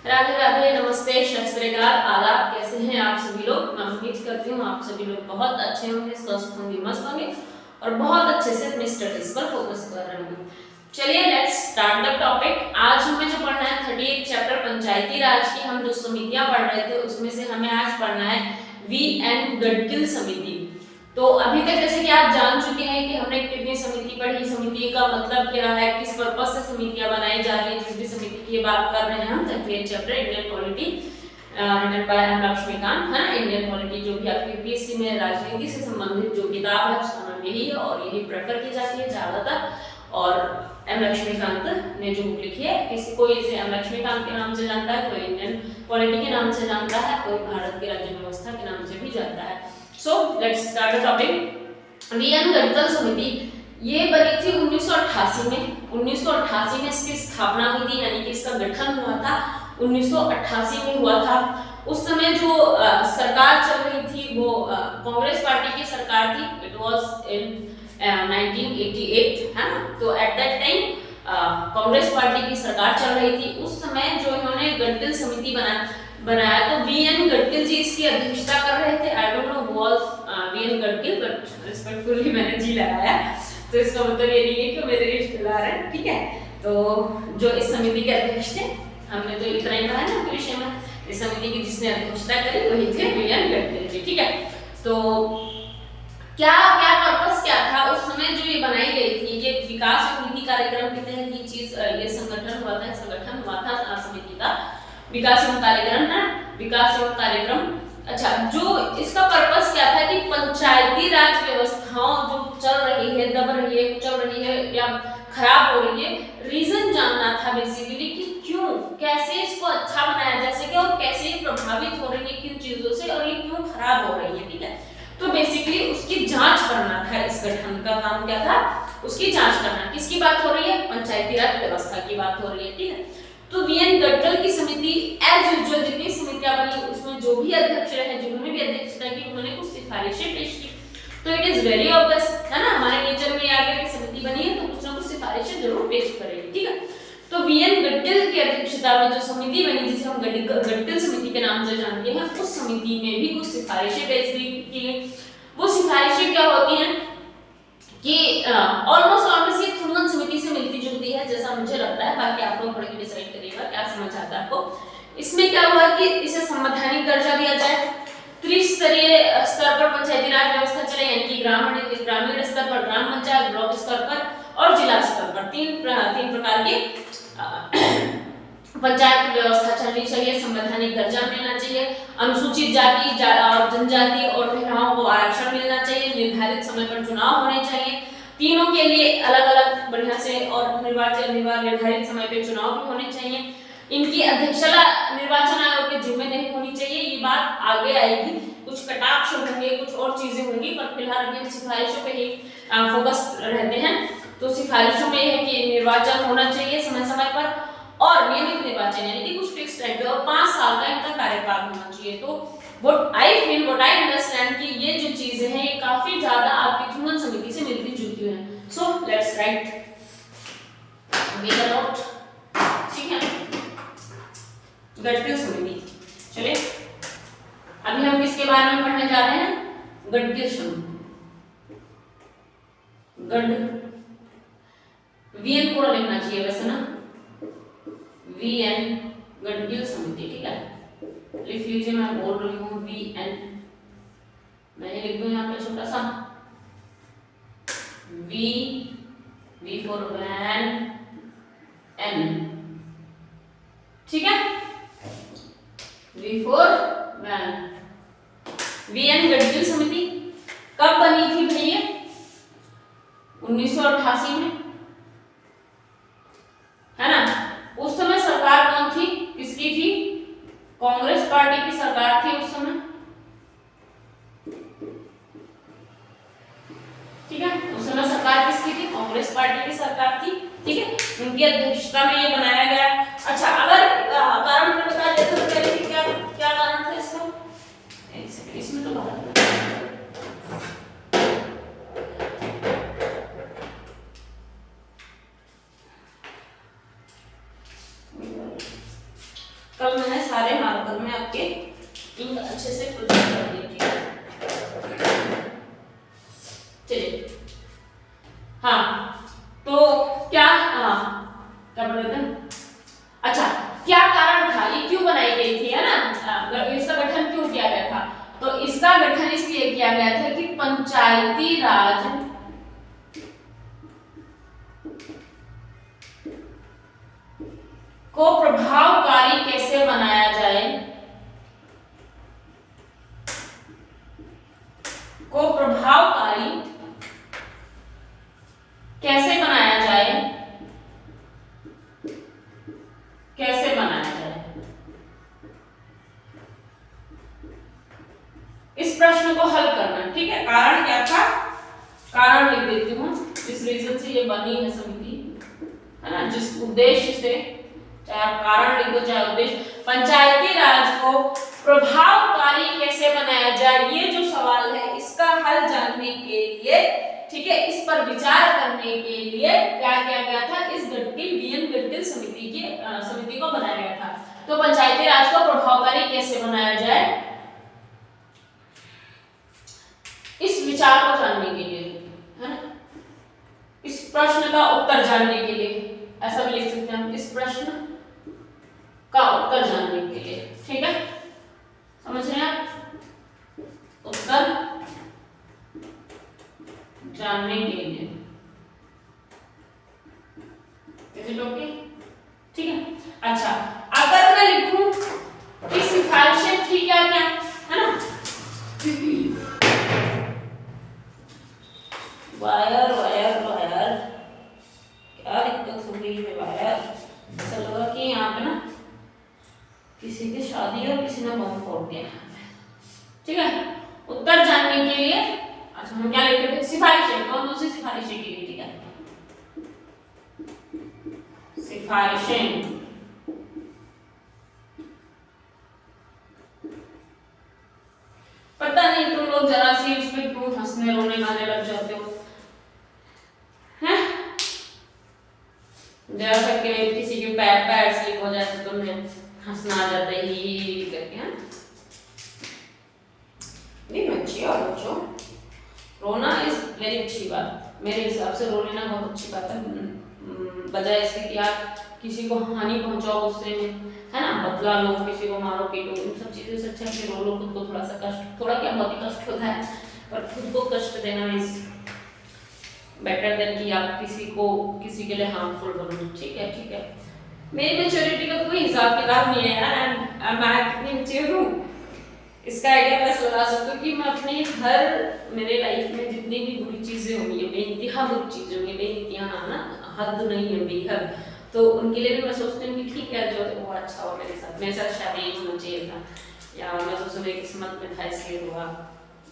राधे राधे, नमस्ते, सत श्री अकाल, आदाब। कैसे हैं आप सभी लोग? मैं उम्मीद करती हूँ आप सभी लोग बहुत अच्छे होंगे, स्वस्थ होंगे, मस्त होंगे और बहुत अच्छे से अपनी स्टडीज पर फोकस कर रहे होंगे। चलिए लेट्स स्टार्ट द टॉपिक। आज हमें जो पढ़ना है 38 चैप्टर पंचायती राज की हम जो समितियां पढ़ रहे थे उसमें से हमें आज पढ़ना है वी.एन. गडकिल समिति। तो अभी तक जैसे कि आप जान चुके हैं कि हमने कितनी समिति पढ़ी, समिति का मतलब क्या है, किस पर्पस से समितियां बनाई जा रही है, जिस भी समिति की बात कर रहे हैं हम 38 chapter Indian polity written by M Laxmikanth है। इंडियन पॉलिटी जो भी आपकी पीएससी में राजनीति से संबंधित जो किताब है उसका नाम यही है और यही प्रेफर की जाती है ज्यादातर। और एम लक्ष्मीकांत ने जो बुक लिखी है, किसी कोई इसे एम लक्ष्मीकांत के नाम से जानता है, कोई इंडियन पॉलिटी के नाम से जानता है, कोई भारत की राज्य व्यवस्था के नाम से भी जानता है। So let's start the topic. V N. Gadgil समिति ये बनी थी 1988 में। 1988 में इसकी स्थापना हुई थी, यानी कि इसका गठन हुआ था 1988 में हुआ था। उस समय जो सरकार चल रही थी वो कांग्रेस पार्टी की सरकार थी। इट वाज इन 1988 है ना। तो at that time Congress party की सरकार चल रही थी। उस समय जो इन्होंने गडकिल समिति बनाया तो वी.एन. गडकिल जी इसकी अध्यक्षता कर रहे थे। I don't know was V N. Gadgil, but respectfully मैंने जी लगाया, तो इसका मतलब ये नहीं है कि मेरे रिश्तेदार हैं, ठीक है। तो जो इस समिति के अध्यक्ष थे, हमने तो इतना ही पढ़ा है ना विषय में, इस समिति की जिसने अध्यक्षता करी वही थे वी.एन. गडकिल जी, ठीक है। तो क्या क्या पर्पस क्या था उस समय जो ये बनाई गई थी, ये विकास एवं नीति कार्यक्रम के तहत ये चीज ये संगठन हुआ था समिति का विकास एवं कार्यक्रम है, विकास एवं कार्यक्रम। अच्छा, जो इसका पर्पस क्या था कि पंचायती राज व्यवस्थाओं जो चल रही है, दब रही है, चल रही है या खराब हो रही है, रीजन जानना था बेसिकली कि क्यों, कैसे इसको अच्छा बनाया जा सके और कैसे ये प्रभावित हो रही है किन चीजों से और ये क्यों खराब हो रही है, ठीक है। तो बेसिकली उसकी जांच करना था। इस गठन का काम क्या था? उसकी जांच करना। किसकी बात हो रही है? पंचायती राज व्यवस्था की बात हो रही है, ठीक है। तो वी.एन. गडकिल की समिति एज यूजुअल जितनी समितियां बनी उसमें जो भी अध्यक्ष रहे, जिन्होंने भी अध्यक्षता की, उन्होंने कुछ सिफारिशें पेश की। तो इट इज वेरी ऑब्वियस है ना, हमारे नेचर में आ गया कि समिति बनी है तो कुछ ना कुछ सिफारिशें जरूर पेश करेगी, ठीक है। तो वी.एन. गडकिल की अध्यक्षता में जो समिति बनी, जिसे हम गडकिल समिति के नाम से जानते हैं, उस समिति में भी कुछ सिफारिशें पेश की। वो सिफारिशें क्या होती हैं कि ऑलमोस्ट ये थुनन समिति से मिलती जुलती है, जैसा मुझे लगता है। बाकी आप लोग पढ़ के डिसाइड करिएगा क्या समझ आता है आपको। इसमें क्या हुआ कि इसे संवैधानिक दर्जा दिया जाए, त्रिस्तरीय स्तर पर पंचायती राज व्यवस्था चले, यानी कि ग्रामीण स्तर पर ग्राम पंचायत, ब्लॉक स्तर पर और जिला स्तर पर तीन प्रकार के पंचायत व्यवस्था चलनी चाहिए, संवैधानिक दर्जा मिलना चाहिए, अनुसूचित जाति और जनजाति और महिलाओं को आरक्षण मिलना चाहिए, निर्धारित समय पर चुनाव होने चाहिए, तीनों के लिए अलग अलग बढ़िया से और निर्धारित समय पे चुनाव भी होने चाहिए। इनकी अध्यक्षता निर्वाचन आयोग के जिम्मे नहीं होनी चाहिए। ये बात आगे आएगी, कुछ कटाक्ष होंगे, कुछ और चीजें होंगी, पर फिलहाल अभी सिफारिशों पे ही फोकस रहते हैं। तो सिफारिशों में है कि निर्वाचन होना चाहिए समय समय पर और नियमित निर्वाचन, यानी कि कुछ फिक्स टाइम पे और 5 साल का इनका कार्यकाल होना चाहिए। तो व्हाट आई अंडरस्टैंड कि ये जो चीजें हैं ये काफी ज्यादा आपकी थुनन समिति से मिलती जुलती हैं। So let's write make a note, ठीक है। गडकिल समिति, चलिए अभी हम किसके बारे में पढ़ने जा रहे हैं? गडकिल समिति। वी.एन. पूरा लिखना चाहिए वैसे ना, वी.एन. गडकिल समिति, ठीक है। लिख लीजिए, मैं बोल रही हूँ वी.एन. मैं लिख दूं यहाँ पे छोटा सा वी फॉर वैन, एन, ठीक है। V for van, V N. Gadgil समिति कब बनी थी भैया? 1988 में, है ना। उस समय सरकार कौन थी, किसकी थी? कांग्रेस पार्टी की सरकार थी उस समय, ठीक है। उस समय सरकार किसकी थी? कांग्रेस पार्टी की सरकार थी, ठीक है। उनकी अध्यक्षता में ये बनाया गया। अच्छा, अगर कारण मैंने बता दिया तो पहले क्या क्या कारण था इसका? एक सेकंड, इसमें तो बात कल मैंने सारे मार्कर में आपके इंक अच्छे से फिल कर दी थी। चलिए, हाँ तो क्या बोल रहे थे? अच्छा, क्या कारण था, ये क्यों बनाई गई थी, है ना, इसका गठन क्यों किया गया था? तो इसका गठन इसलिए किया गया था कि पंचायती राज को प्रभावकारी कैसे बनाया जाए, को प्रभावकारी कैसे बनाया जाए, कैसे बनाया जाए, इस प्रश्न को हल करना। ठीक है, कारण क्या था, कारण लिख देती हूँ, जिस रीजन से ये बनी है समिति, है ना, जिस उद्देश्य से, चाहे आप कारण लिख दो चाहे उद्देश्य, पंचायती राज को प्रभावकारी कैसे बनाया जाए, ये जो सवाल है इसका हल जानने के लिए, ठीक है, इस पर विचार करने के लिए क्या किया गया था, इस गठित समिति को बनाया गया था। तो पंचायती राज को प्रभावकारी कैसे बनाया जाए, इस विचार को जानने के लिए, है ना, इस प्रश्न का उत्तर जानने के लिए, ऐसा भी लिख सकते हैं हम, इस प्रश्न का उत्तर जानने के लिए। ठीक है, समझ रहे हैं आप, उत्तर जानने के लिए। ओके, ठीक है। अच्छा, अगर मैं लिखूं कि सिफारिशें थी क्या क्या, है ना, वायर वायर वायर, क्या दिक्कत हो गई है वायर, ऐसा लगा कि यहाँ पे ना किसी की शादी और किसी ने बम फोड़ दिया। ठीक है, उत्तर जानने के लिए, अच्छा हम क्या लिखते थे, सिफारिशें, कौन सी सिफारिशें की गई, ठीक है, सिफारिशें, पता नहीं तुम लोग जरा सी इसमें क्यों हंसने रोने गाने लग जाते हो, हैं, जरा सा किसी के पैर स्लिप हो जाए तो तुम्हें हंसना आ जाता है ही करके, हैं, नहीं अच्छी है बच्चों, रोना इज वेरी अच्छी बात, मेरे हिसाब से रो लेना बहुत अच्छी बात है, बजाय इसके कि आप किसी को हानि पहुंचाओ उससे, है ना, बदला लो, किसी को मारो पीटो, इन सब चीजों से अच्छा है रो लो, खुद को थोड़ा सा कष्ट, थोड़ा क्या बहुत ही कष्ट होता है, पर खुद को कष्ट देना इज बेटर देन कि आप किसी के लिए हार्मफुल बनो। ठीक है, ठीक है, मेरी मैच्योरिटी का तो कोई हिसाब किताब नहीं है यार, मैं कितनी मैच्योर हूँ इसका आइडिया बस लगा सकते हो कि मैं अपने मेरे लाइफ में जितनी भी बुरी चीजें होंगी, बेइंतहा बुरी चीजें होंगी, बेइंतहा ना, हद नहीं है बेहद, तो उनके लिए भी मैं सोचती हूँ कि ठीक है जो वो अच्छा हुआ मेरे साथ शादी होना चाहिए था, या मैं सोचती हूँ मेरी किस्मत में था इसलिए हुआ,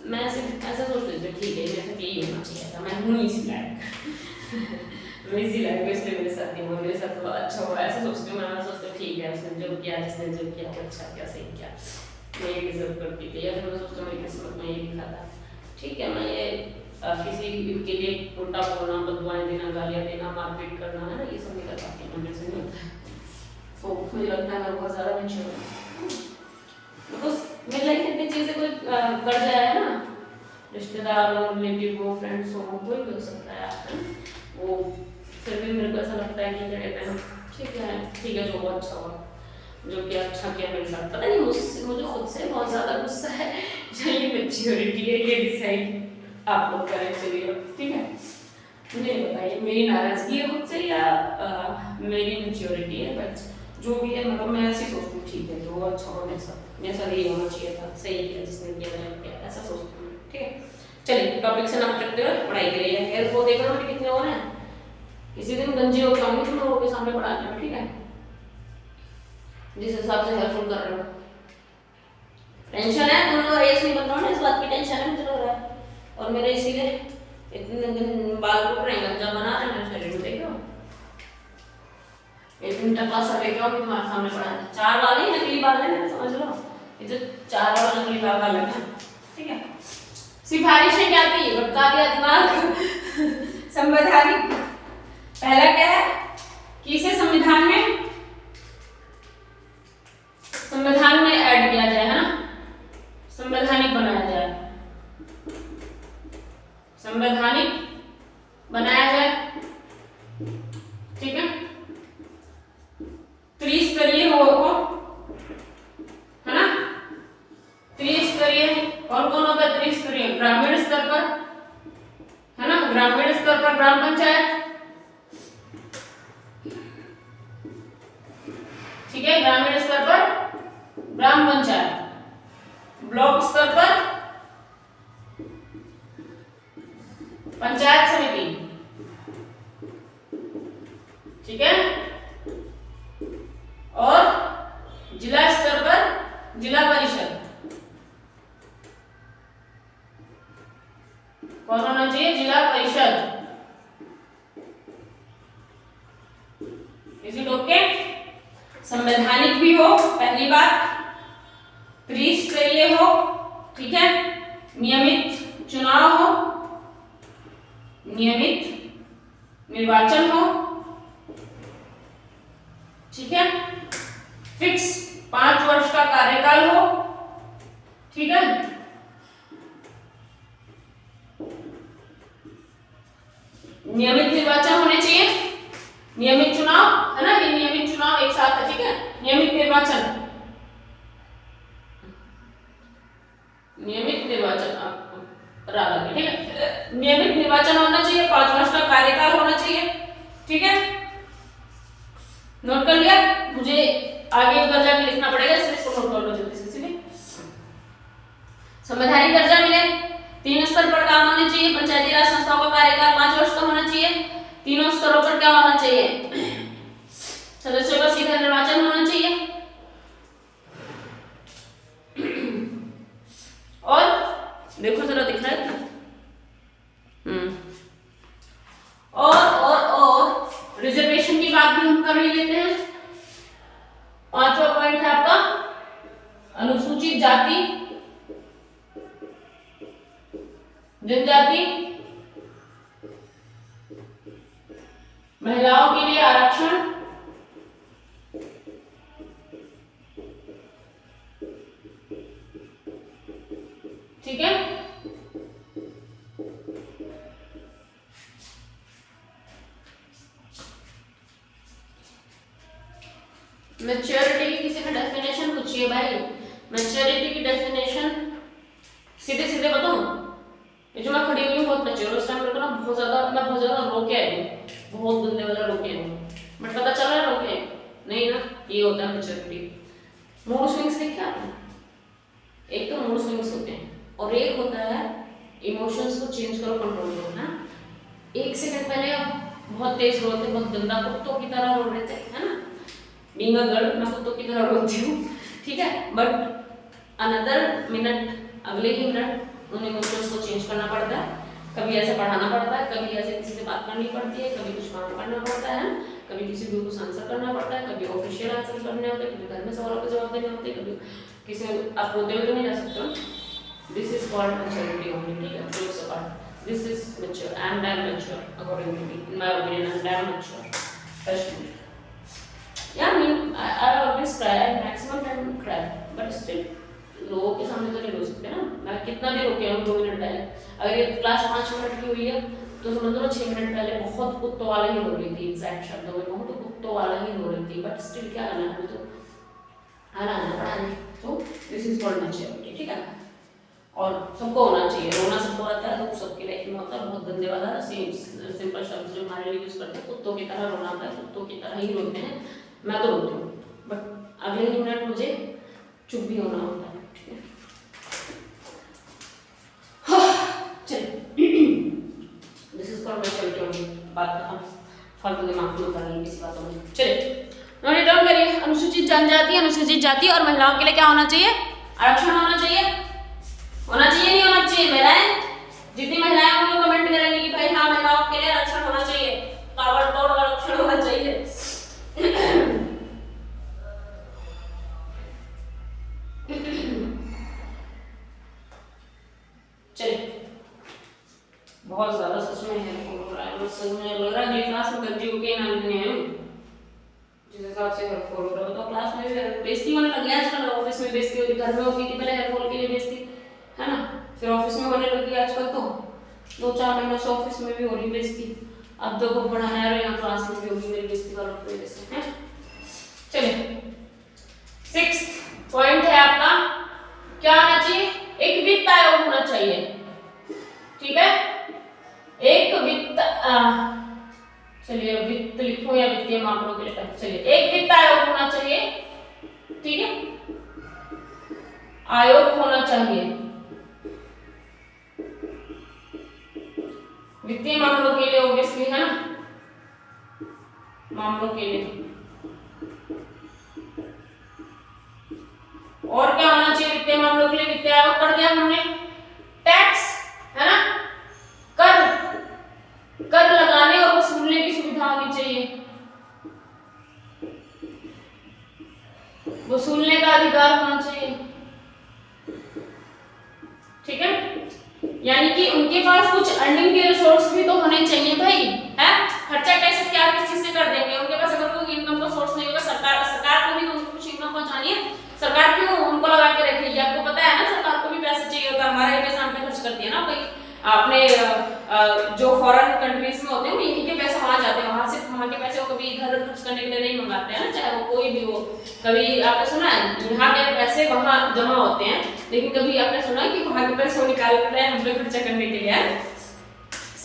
मैं ऐसा सोचती हूँ ठीक है मेरे साथ यही होना चाहिए था, मैं हूँ इसी लायक मैं इसी लायक इसलिए मेरे साथ नहीं हुआ, मेरे साथ थोड़ा अच्छा हुआ, ऐसा सोचती हूँ मैं सोचती हूँ ठीक है उसने जो किया, जिसने जो किया अच्छा किया, सही किया, मैं ये डिजर्व करती थी, या फिर मैं सोचती हूँ मेरी किस्मत में ये लिखा था। ठीक है, मैं ये किसी के लिए उल्टा बोलना, बददुआएं देना, गालियाँ देना, मारपीट करना, है ना, ये सब नहीं कर पाती हूँ, मेरे से नहीं होता है, तो मुझे लगता है मैं बहुत ज़्यादा मैच्योर हूँ, बिकॉज मेरी लाइफ इतनी चीज़ें कोई कर जाए ना, रिश्तेदार हो, रिलेटिव हो, फ्रेंड्स हो, कोई भी हो सकता है, वो फिर भी मेरे को ऐसा लगता है कि क्या कहते हैं, ठीक है जो हुआ अच्छा हुआ, जो कि अच्छा किया मेरे साथ, पता नहीं मुझे खुद से बहुत ज़्यादा गुस्सा है, या ये मैच्योरिटी है, ये डिसाइड आप लोग करें, चलिए, ठीक है, मुझे बताइए मेरी नाराज़गी है खुद से या मेरी मैच्योरिटी है, बट जो भी है मतलब मैं ऐसे सोचती हूँ ठीक है जो अच्छा हो मेरे साथ ये होना चाहिए था, सही किया जिसने किया मैंने किया, ऐसा सोचती हूँ। ठीक है, चलिए टॉपिक से नाम करते हुए पढ़ाई करिए, हेयर वो देख रहे हो कितने और हैं, किसी दिन गंजी होकर आऊँगी तुम लोगों के सामने पढ़ाने में, ठीक है, जिस हिसाब से हेल्पफुल कर रहे हो, टेंशन है तुम लोग ऐसे नहीं बन रहा हो ना, इस बात की टेंशन है मुझे लग रहा है, और मेरे इसीलिए इतने बाल टूट रहे हैं, गंजा बना रहे हैं मेरे शरीर में, देख रहे हो, एक दिन टकला सा लेके आओ तुम्हारे सामने पढ़ा, 4 बाल ही नकली बाल है, समझ लो, ये जो 4 वाला नकली बाल है, ठीक है। सिफारिशें क्या थी, भटका दिया दिमाग संवैधानिक, पहला क्या है कि इसे संविधान में ठीक है, ग्रामीण स्तर पर ग्राम पंचायत, ब्लॉक स्तर पर पंचायत समिति, ठीक है, और जिला स्तर पर जिला परिषद। कौन होना चाहिए? जिला परिषद। Is it okay? संवैधानिक भी हो, पहली बात, त्रिस्तरीय हो, ठीक है, नियमित चुनाव हो, नियमित निर्वाचन हो, ठीक है, फिक्स 5 वर्ष का कार्यकाल हो, ठीक है, नियमित निर्वाचन होने चाहिए, नियमित चुनाव, है ना, ये नियमित चुनाव एक साथ है, ठीक है, नियमित निर्वाचन, नियमित निर्वाचन राधा, ठीक है, नियमित निर्वाचन होना चाहिए, 5 वर्ष का कार्यकाल होना चाहिए, ठीक है, नोट कर लिया? मुझे आगे एक बार जाके लिखना पड़ेगा, इसलिए इसको नोट कर लो जल्दी से। संवैधानिक दर्जा मिले, 3 स्तर पर काम होने चाहिए, पंचायती राज संस्थाओं का कार्यकाल 5 वर्ष का होना चाहिए, तीनों स्तरों पर क्या होना चाहिए? सदस्यों का सीधा निर्वाचन होना चाहिए, और देखो जरा दिख रहा है क्या? और रिजर्वेशन की बात भी हम कर ही लेते हैं। 5वां पॉइंट है आपका अनुसूचित जाति जनजाति, महिलाओं के लिए आरक्षण, ठीक है, मैच्योरिटी की किसी ने डेफिनेशन पूछी है भाई, मैच्योरिटी की डेफिनेशन सीधे सीधे बताऊं? ये जो मैं खड़ी हुई हूँ बहुत मैच्योर, उस टाइम मेरे को ना बहुत ज्यादा रोके आई, बहुत गंदे वाला रोके आई, बट पता चल रहा है रोके नहीं ना, ये होता है मैच्योरिटी। मूड स्विंग्स देखे आपने? एक तो मूड स्विंग्स होते हैं और एक होता है इमोशंस को चेंज करो, कंट्रोल करो, है ना। 1 सेकंड पहले आप बहुत तेज रो रहे थे, बहुत गंदा कुत्तों की तरह रो रहे थे, है ना, बीइंग अ गर्ल मैं कुत्तों की तरह रोती हूँ, ठीक है, बट अनदर मिनट, अगले ही मिनट उन इमोशंस को चेंज करना पड़ता है। कभी ऐसे पढ़ाना पड़ता है, कभी ऐसे किसी से बात करनी पड़ती है, कभी कुछ काम करना पड़ता है, कभी किसी भी को आंसर करना पड़ता है, कभी ऑफिशियल आंसर करने होते हैं, कभी घर में सवालों के जवाब देने होते हैं, कभी किसी आप रोते हुए तो नहीं जा सकते। This is called maturity only, ठीक है, jokes apart, this is mature, I am damn mature according to me, in my opinion I am damn mature personally. Yeah, I mean, I always cry. I maximum time cry, but still लोगों के सामने तो नहीं रो सकते ना। मैं कितना भी रोके हूँ 2 मिनट पहले, अगर ये क्लास 5 मिनट की हुई है तो समझ लो 6 मिनट पहले बहुत कुत्तों वाला ही रो रही थी, एग्जैक्ट शब्दों में कहूँ तो कुत्तों वाला ही रो रही थी, बट स्टिल क्या करना है, तो हराना पड़ाना। तो दिस इज कॉल्ड मैच्योरिटी, ठीक है, और सबको होना चाहिए, रोना सबको आता है, तो सबके लाइफ में होता है, बहुत गंदे वाला सिंपल शब्द जो हमारे लिए यूज करते हैं, कुत्तों की तरह रोना आता है, कुत्तों की तरह ही रोते हैं, मैं तो रोती हूँ, बट अगले ही मिनट मुझे चुप भी होना होता है, ठीक है। चलिए this is called maturity only, बात खत्म, फालतू दिमाग में उतर नहीं किसी बातों में। चलिए नोट डाउन करिए, अनुसूचित जनजाति, अनुसूचित जाति और महिलाओं के लिए क्या होना चाहिए? आरक्षण होना चाहिए, होना चाहिए नहीं होना चाहिए? महिलाएं, जितनी महिलाएं होंगी वो कमेंट करेंगी कि भाई हाँ महिलाओं के लिए आरक्षण होना चाहिए, ताबड़तोड़ आरक्षण होना चाहिए। चलिए बहुत ज्यादा सच में हेयर फॉल हो रहा है, सच में लग रहा है क्लास में गंजी होके ना लेने आए हूँ, जिस हिसाब से हेयर फॉल हो रहा है। तो क्लास में भी बेइज्जती होने लगी आजकल, ऑफिस में बेइज्जती होती, घर में होती थी पहले हेयर फॉल के लिए बेइज्जती, है ना, फिर ऑफिस में होने लगी आजकल, तो 2-4 महीनों से ऑफिस में भी हो रही बेइज्जती, अब देखो पढ़ाने आ रहे हैं क्लास में भी होगी मेरी बेइज्जती वालों की वजह से, है। चलिए 6th पॉइंट है आपका, क्या होना चाहिए? एक वित्त आयोग होना चाहिए, ठीक है, एक वित्त, चलिए वित्त लिखूं या वित्तीय मामलों के लिए, चलिए एक वित्त आयोग होना चाहिए आयोग होना चाहिए वित्तीय मामलों के लिए, ऑब्वियसली है ना, मामलों के लिए। और क्या होना चाहिए वित्तीय मामलों के लिए? वित्तीय आयोग कर दिया हमने। टैक्स है ना, कर लगाने और वसूलने की सुविधा होनी चाहिए, वसूलने का अधिकार होना चाहिए, ठीक है। यानी कि उनके पास कुछ अर्निंग के रिसोर्स भी तो होने चाहिए भाई, है। खर्चा कैसे, क्या किस चीज से कर देंगे? उनके पास अगर कोई इनकम का सोर्स नहीं होगा, सरकार को भी तो उनको कुछ इनकम पहुंचानी है। सरकार क्यों उनको लगा के रखेगी? आपको पता है ना, सरकार को भी पैसे चाहिए होता है, हमारे ही पैसा हम पे खर्च करती है ना कोई। अपने जो फॉरेन कंट्रीज में होते हैं यहीं के पैसे वहां जाते हैं, वहां से वहां के पैसे वो कभी इधर खर्च करने के लिए नहीं मंगाते हैं ना, चाहे वो कोई भी हो। कभी आपने सुना है यहाँ के पैसे वहां जमा होते हैं, लेकिन कभी आपने सुना कि वहां के पैसे निकाल कर रहे हैं हम पे खर्चा करने के लिए?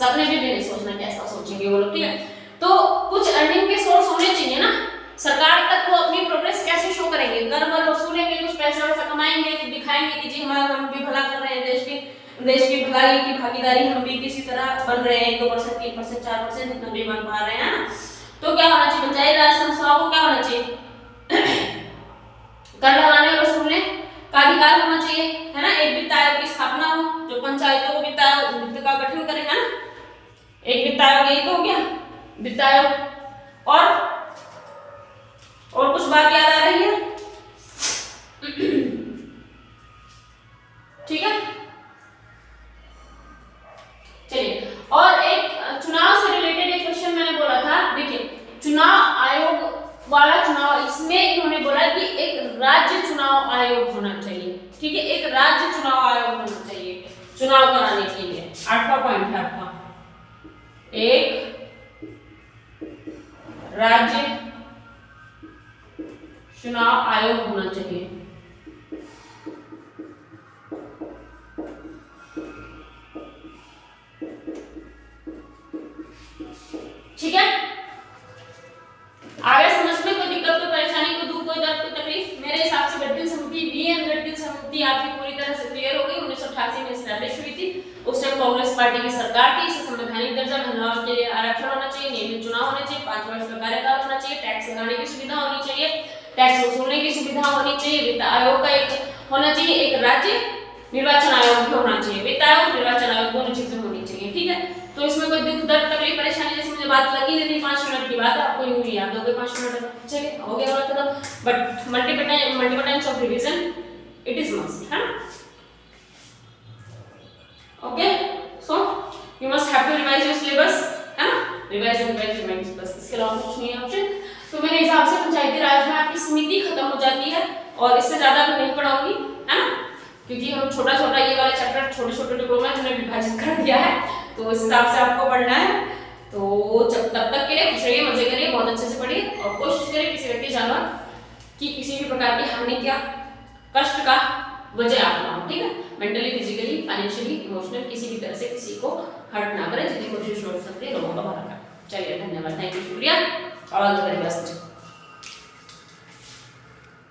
सबने भी नहीं सोचना कि ऐसा सोचेंगे वो लोग, ठीक है। तो कुछ अर्निंग के सोर्स होने चाहिए ना। सरकार तक वो अपनी प्रोग्रेस कैसे शो करेंगे? कर वसूलेंगे, कुछ पैसा वैसा कमाएंगे, दिखाएंगे कि जी हमारा हम भी भला कर रहे हैं, देश की भलाई की भागीदारी हम भी किसी तरह बन रहे हैं, 2%, 3%, 4% जितना भी बन पा रहे हैं ना। तो क्या होना चाहिए? पंचायती राज संस्थाओं को क्या होना चाहिए? कर लगाने और वसूलने का अधिकार होना चाहिए, है ना। एक वित्त आयोग की स्थापना हो जो पंचायतों को वित्त का गठन करे, है ना। एक वित्त आयोग यही तो हो गया वित्त आयोग। और कुछ बात याद आ रही है? ठीक है, चलिए। और एक चुनाव से रिलेटेड एक क्वेश्चन मैंने बोला था, देखिए चुनाव आयोग वाला चुनाव, इसमें इन्होंने बोला कि एक राज्य चुनाव आयोग होना चाहिए, ठीक है। एक राज्य चुनाव आयोग होना चाहिए चुनाव कराने के लिए। 8वां पॉइंट है आपका, एक राज्य चुनाव आयोग होना चाहिए। ठीक है, आगे समझ में कोई दिक्कत, कोई परेशानी, कोई दुख, कोई दर्द, कोई तकलीफ? मेरे हिसाब से गठित समिति, बीएन गठित समिति आपकी पूरी तरह से क्लियर हो गई। 1988 में एस्टैब्लिश हुई थी, उस टाइम कांग्रेस पार्टी की सरकार थी। इसे संवैधानिक दर्जा, महिलाओं के लिए आरक्षण होना चाहिए, नियमित चुनाव होने चाहिए, 5 वर्ष का कार्यकाल होना चाहिए, टैक्स लगाने की सुविधा होनी चाहिए, टैक्स वसूलने की सुविधा होनी चाहिए, वित्त आयोग का एक होना चाहिए, एक राज्य निर्वाचन आयोग भी होना चाहिए। वित्त आयोग, निर्वाचन आयोग, दोनों चीजें होनी चाहिए, ठीक है। तो इसमें कोई दुख दर्द तकलीफ परेशानी, जैसे मुझे बात लगी नहीं, 5 मिनट की बात है, आपको यूं ही याद हो गई 5 मिनट, चलिए हो गया वाला खत्म। But multiple times of revision it is must, है ना। Okay, so you must have to revise your syllabus, है ना। रिवाइज बस, इसके अलावा कुछ नहीं है ऑप्शन। तो मेरे हिसाब से पंचायती राज में आपकी समिति खत्म हो जाती है, और इससे ज्यादा मैं नहीं पढ़ाऊंगी, है ना, क्योंकि हम छोटा ये वाले चैप्टर छोटे डिप्लोमा में विभाजित कर दिया है, तो इस हिसाब से आपको पढ़ना है। तो जब तब तक के लिए खुश रहिए, मजे करिए, बहुत अच्छे से पढ़िए, और कोशिश करिए किसी व्यक्ति जानवर की किसी भी प्रकार की हानि का, कष्ट का वजह आप ना हो, ठीक है। मेंटली, फिजिकली, फाइनेंशियली, इमोशनल, किसी भी तरह से किसी को हर्ट ना करें, जितनी कोशिश हो सकती है लोगों का भला करें। चलिए, धन्यवाद, थैंक यू, शुक्रिया, ऑल द वेरी बेस्ट।